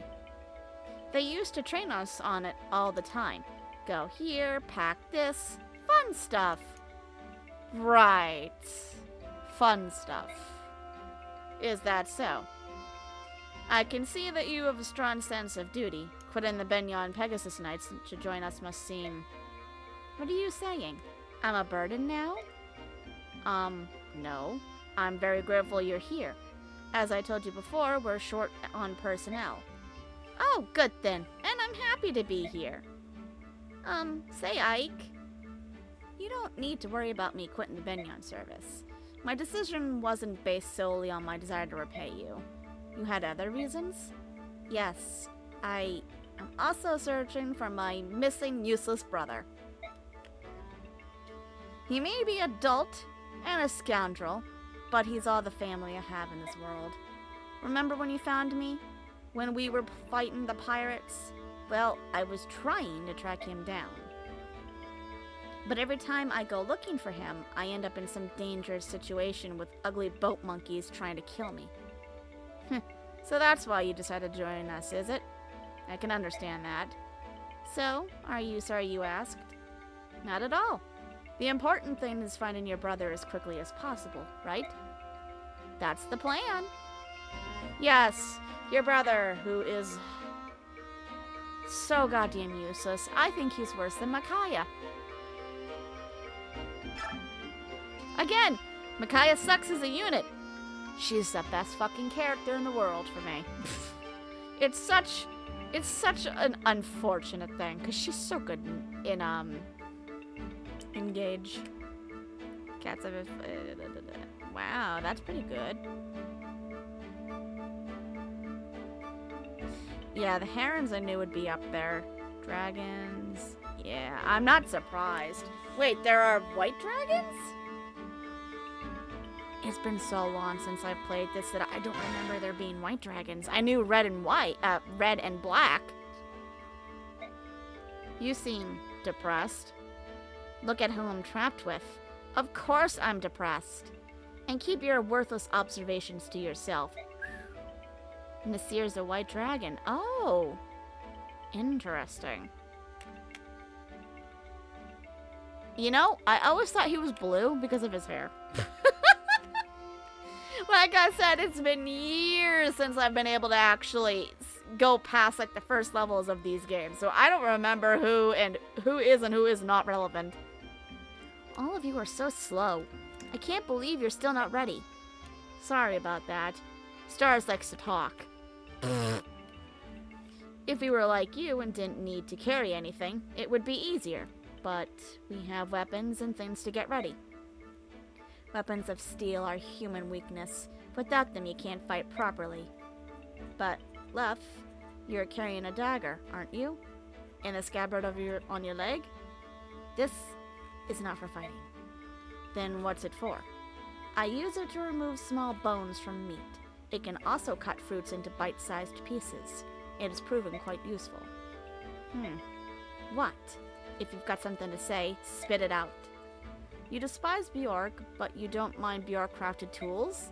They used to train us on it all the time. Go here, pack this. Fun stuff. Right. Fun stuff. Is that so? I can see that you have a strong sense of duty. Quitting the Benyon Pegasus Knights to join us must seem... What are you saying? I'm a burden now? No. I'm very grateful you're here. As I told you before, we're short on personnel. Oh, good then. And I'm happy to be here. Say, Ike. You don't need to worry about me quitting the Benyon service. My decision wasn't based solely on my desire to repay you. You had other reasons? Yes, I am also searching for my missing, useless brother. He may be adult and a scoundrel, but he's all the family I have in this world. Remember when you found me? When we were fighting the pirates? Well, I was trying to track him down. But every time I go looking for him, I end up in some dangerous situation with ugly boat monkeys trying to kill me. So that's why you decided to join us, is it? I can understand that. So, are you sorry you asked? Not at all. The important thing is finding your brother as quickly as possible, right? That's the plan. Yes, your brother, who is so goddamn useless. I think he's worse than Micaiah. Again, Micaiah sucks as a unit. She's the best fucking character in the world for me. It's such an unfortunate thing, because she's so good in Engage. Cats have wow, that's pretty good. Yeah, the herons I knew would be up there. Dragons. Yeah, I'm not surprised. Wait, there are white dragons? It's been so long since I've played this that I don't remember there being white dragons. I knew red and black. You seem depressed. Look at who I'm trapped with. Of course I'm depressed. And keep your worthless observations to yourself. Nasir's a white dragon. Oh, interesting. You know, I always thought he was blue because of his hair. Like I said, it's been years since I've been able to actually go past like the first levels of these games. So I don't remember who is and who is not relevant. All of you are so slow. I can't believe you're still not ready. Sorry about that. Stars likes to talk. If we were like you and didn't need to carry anything, it would be easier. but we have weapons and things to get ready. Weapons of steel are human weakness. Without them, you can't fight properly. But, Lef, you're carrying a dagger, aren't you? In the scabbard on your leg? This is not for fighting. Then what's it for? I use it to remove small bones from meat. It can also cut fruits into bite-sized pieces. It has proven quite useful. What? If you've got something to say, spit it out. You despise Bjork, but you don't mind Bjork-crafted tools?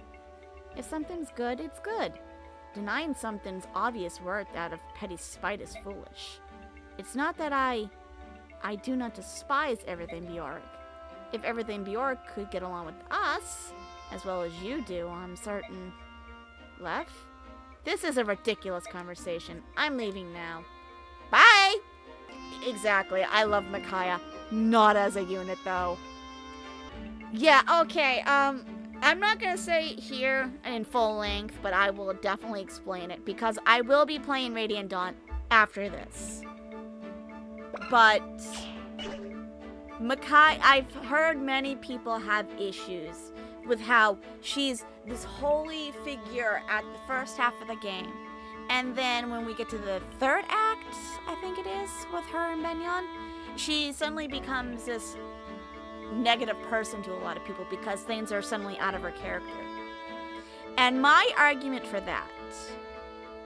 If something's good, it's good. Denying something's obvious worth out of petty spite is foolish. It's not that I do not despise everything Bjork. If everything Bjork could get along with us, as well as you do, I'm certain... Lef? This is a ridiculous conversation. I'm leaving now. Bye! Exactly, I love Micaiah. Not as a unit, though. Yeah, okay, I'm not gonna say here in full length, but I will definitely explain it, because I will be playing Radiant Dawn after this. But Micaiah, I've heard many people have issues with how she's this holy figure at the first half of the game. And then when we get to the third act, I think it is, with her and Benyon, she suddenly becomes this negative person to a lot of people because things are suddenly out of her character. And my argument for that,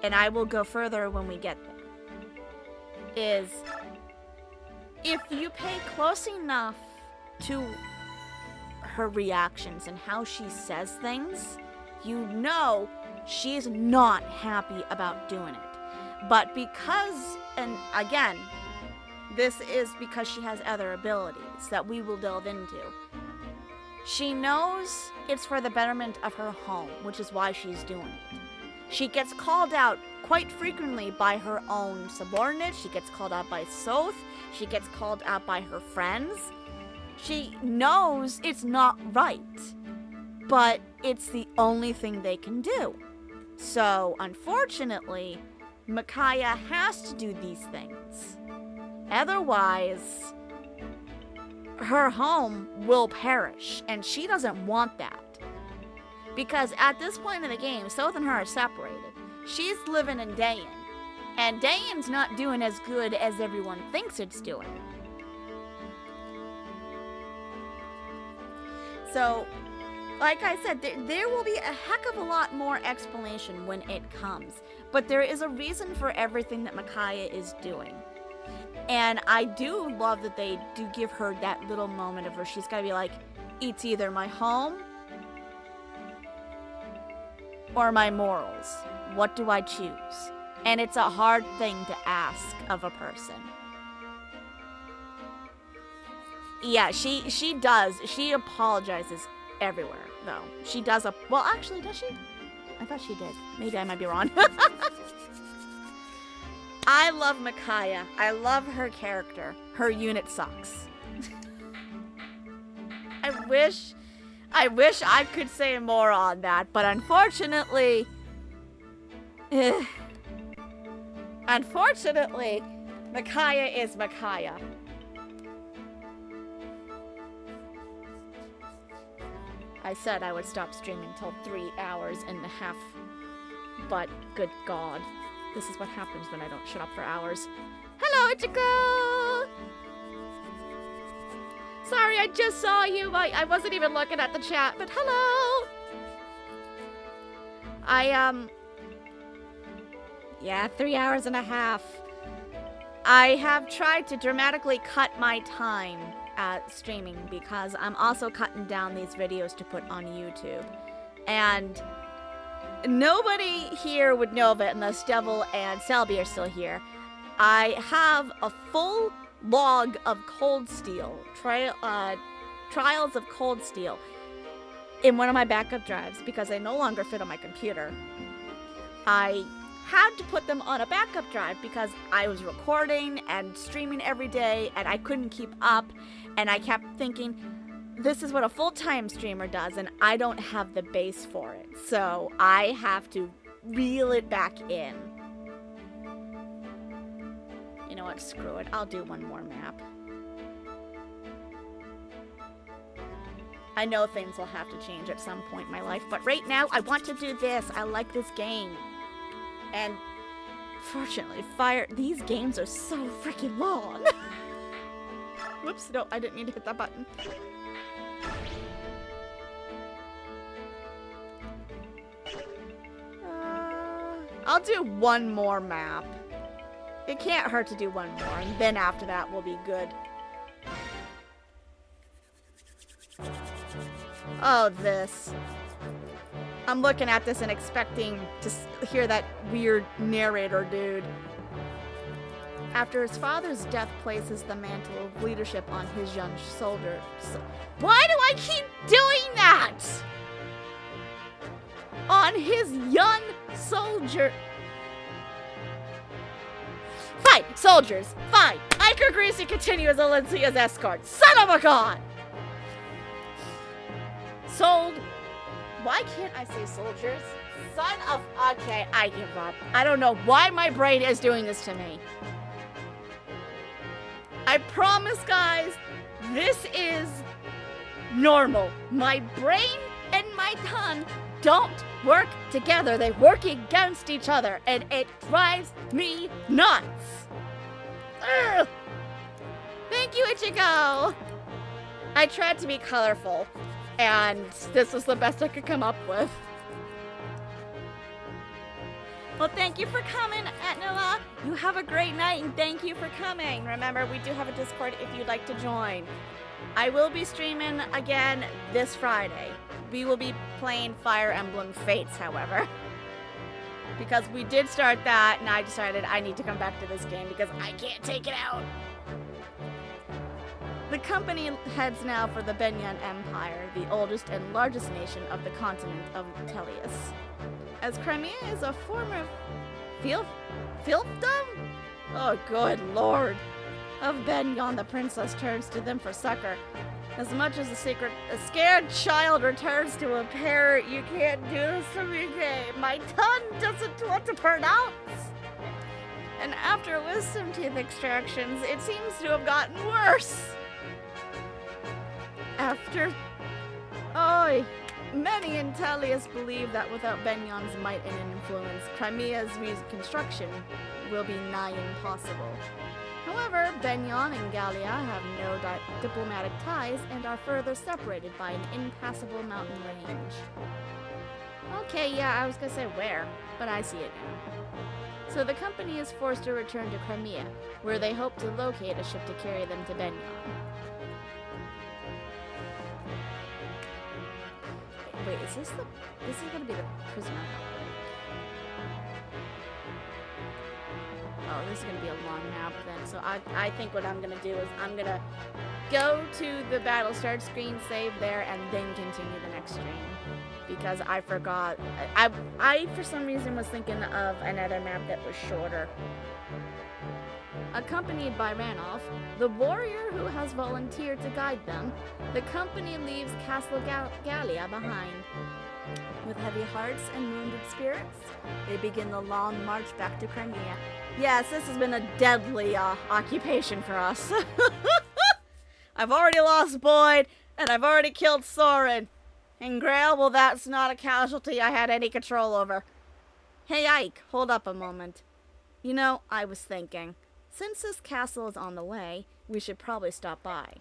and I will go further when we get there, is if you pay close enough to her reactions and how she says things, you know she's not happy about doing it. But because, and again, this is because she has other abilities that we will delve into. She knows it's for the betterment of her home, which is why she's doing it. She gets called out quite frequently by her own subordinates. She gets called out by Soth. She gets called out by her friends. She knows it's not right, but it's the only thing they can do. So, unfortunately, Micaiah has to do these things. Otherwise, her home will perish, and she doesn't want that. Because at this point in the game, Soth and her are separated. She's living in Dayan, and Dayan's not doing as good as everyone thinks it's doing. So, like I said, there will be a heck of a lot more explanation when it comes. But there is a reason for everything that Micaiah is doing. And I do love that they do give her that little moment of where she's got to be like, it's either my home or my morals. What do I choose? And it's a hard thing to ask of a person. Yeah, she does. She apologizes everywhere, though. She does well, actually, does she? I thought she did. Maybe I might be wrong. I love Micaiah. I love her character. Her unit sucks. I wish I could say more on that, but unfortunately, Micaiah is Micaiah. I said I would stop streaming until 3 hours and a half, but good God, this is what happens when I don't shut up for hours. Hello, Ichiko! Sorry, I just saw you. I wasn't even looking at the chat, but hello! Yeah, 3 hours and a half. I have tried to dramatically cut my time at streaming because I'm also cutting down these videos to put on YouTube. And nobody here would know of it unless Devil and Selby are still here. I have a full log of Cold Steel, Trials of Cold Steel, in one of my backup drives because they no longer fit on my computer. I had to put them on a backup drive because I was recording and streaming every day and I couldn't keep up, and I kept thinking, this is what a full-time streamer does and I don't have the base for it, so I have to reel it back in. You know what, screw it, I'll do one more map. I know things will have to change at some point in my life, but right now I want to do this. I like this game. And fortunately, these games are so freaking long. Whoops, no, I didn't mean to hit that button. I'll do one more map. It can't hurt to do one more, and then after that we'll be good. Oh, this. I'm looking at this and expecting to hear that weird narrator dude. After his father's death places the mantle of leadership on his young soldier. Why do I keep doing that? On his young soldier. Fine, soldiers, fine. Ike agrees to continue as Elincia's escort. Son of a god! Sold. Why can't I say soldiers? Son of... Okay, I give up. I don't know why my brain is doing this to me. I promise, guys, this is normal. My brain and my tongue don't work together. They work against each other, and it drives me nuts. Ugh. Thank you, Ichigo. I tried to be colorful, and this was the best I could come up with. Well, thank you for coming, Etnila. You have a great night, and thank you for coming. Remember, we do have a Discord if you'd like to join. I will be streaming again this Friday. We will be playing Fire Emblem Fates, however. Because we did start that, and I decided I need to come back to this game because I can't take it out. The company heads now for the Benyan Empire, the oldest and largest nation of the continent of Tellius. As Crimea is a former fiefdom? Oh, good lord. Of Benyan, the princess turns to them for succor. As much as a scared child returns to a parent, you can't do this to me, game. My tongue doesn't want to pronounce. And after wisdom teeth extractions, it seems to have gotten worse. Many in Tellius believe that without Benyan's might and influence, Crimea's reconstruction will be nigh impossible. However, Benyan and Gallia have no diplomatic ties and are further separated by an impassable mountain range. Okay, yeah, I was gonna say where, but I see it now. So the company is forced to return to Crimea, where they hope to locate a ship to carry them to Benyan. Wait, this is gonna be the prisoner outbreak. Oh, this is gonna be a long map then. So I think what I'm gonna do is I'm gonna go to the battle start screen, save there, and then continue the next stream. Because I forgot. I for some reason was thinking of another map that was shorter. Accompanied by Ranulf, the warrior who has volunteered to guide them, the company leaves Castle Gallia behind. With heavy hearts and wounded spirits, they begin the long march back to Crimea. Yes, this has been a deadly occupation for us. I've already lost Boyd, and I've already killed Soren. And Grail, well, that's not a casualty I had any control over. Hey, Ike, hold up a moment. You know, I was thinking, since this castle is on the way, we should probably stop by.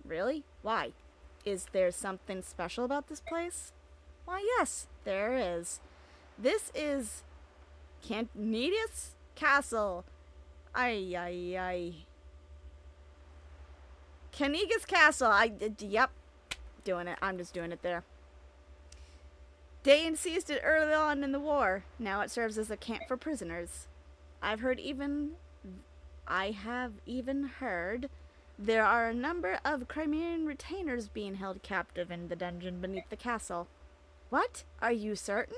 Really? Why? Is there something special about this place? Why, yes, there is. This is Cantinius Castle. Canigas Castle. Yep. Doing it. I'm just doing it there. Dane seized it early on in the war. Now it serves as a camp for prisoners. I have even heard there are a number of Crimean retainers being held captive in the dungeon beneath the castle. What? Are you certain?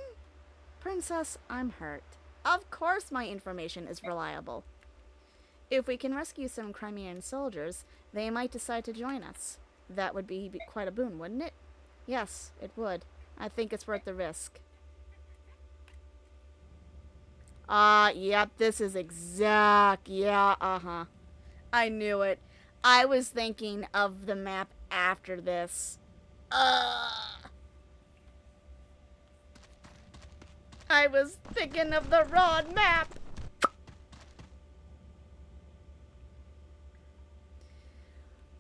Princess, I'm hurt. Of course my information is reliable. If we can rescue some Crimean soldiers, they might decide to join us. That would be quite a boon, wouldn't it? Yes, it would. I think it's worth the risk. Yep, this is exact. Yeah, I knew it. I was thinking of the map after this. I was thinking of the wrong map.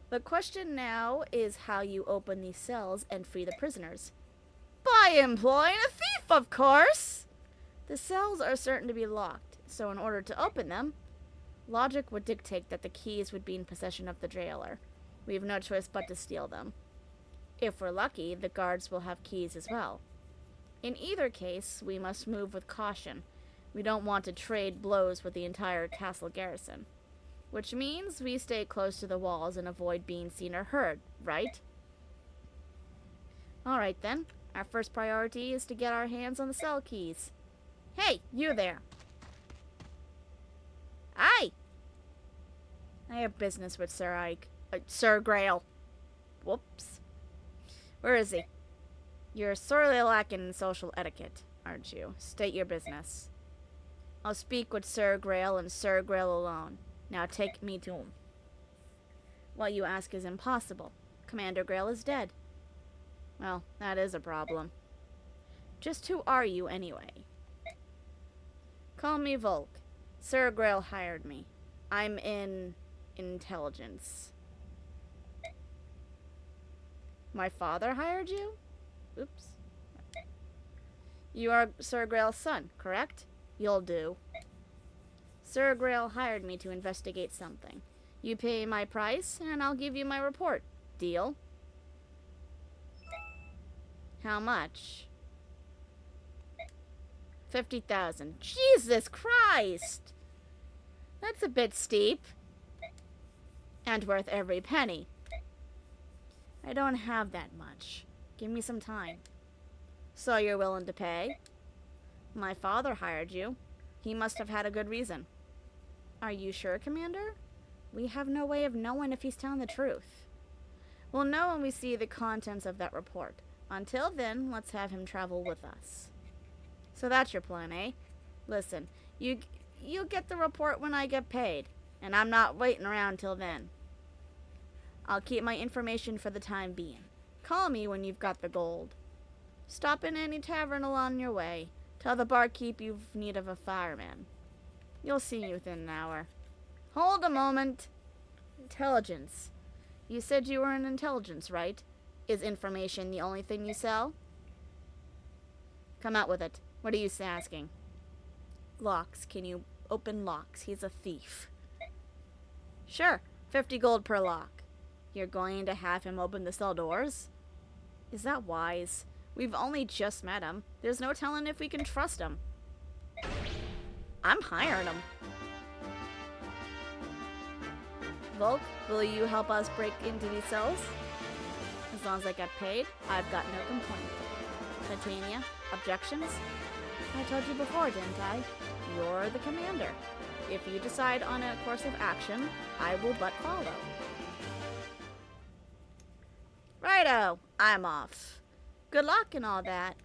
The question now is how you open these cells and free the prisoners. By employing a thief, of course! The cells are certain to be locked, so in order to open them, logic would dictate that the keys would be in possession of the jailer. We have no choice but to steal them. If we're lucky, the guards will have keys as well. In either case, we must move with caution. We don't want to trade blows with the entire castle garrison. Which means we stay close to the walls and avoid being seen or heard, right? Alright then, our first priority is to get our hands on the cell keys. Hey, you there! Aye! I have business with Sir Grail. Whoops. Where is he? You're sorely lacking in social etiquette, aren't you? State your business. I'll speak with Sir Grail and Sir Grail alone. Now take me to him. What you ask is impossible. Commander Grail is dead. Well, that is a problem. Just who are you, anyway? Call me Volk. Sir Grail hired me. I'm in intelligence. My father hired you? Oops. You are Sir Grail's son, correct? You'll do. Sir Grail hired me to investigate something. You pay my price, and I'll give you my report. Deal? How much? 50,000. Jesus Christ! That's a bit steep. And worth every penny. I don't have that much. Give me some time. So you're willing to pay? My father hired you. He must have had a good reason. Are you sure, Commander? We have no way of knowing if he's telling the truth. We'll know when we see the contents of that report. Until then, let's have him travel with us. So that's your plan, eh? Listen, you'll get the report when I get paid, and I'm not waiting around till then. I'll keep my information for the time being. Call me when you've got the gold. Stop in any tavern along your way. Tell the barkeep you've need of a fireman. You'll see you within an hour. Hold a moment. Intelligence. You said you were in intelligence, right? Is information the only thing you sell? Come out with it. What are you asking? Locks. Can you open locks? He's a thief. Sure. 50 gold per lock. You're going to have him open the cell doors? Is that wise? We've only just met him. There's no telling if we can trust him. I'm hiring him. Volk, will you help us break into these cells? As long as I get paid, I've got no complaint. Titania, objections? I told you before, didn't I? You're the commander. If you decide on a course of action, I will but follow. Righto, I'm off. Good luck and all that.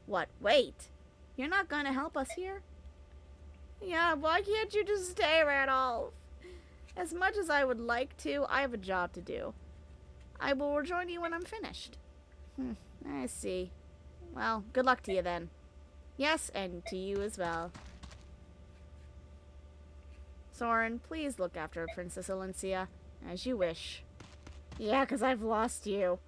What, wait. You're not gonna help us here? Yeah, why can't you just stay, Randolph? As much as I would like to, I have a job to do. I will rejoin you when I'm finished. I see. Well, good luck to you then. Yes, and to you as well. Soren, please look after Princess Elinca, as you wish. Yeah, 'cause I've lost you.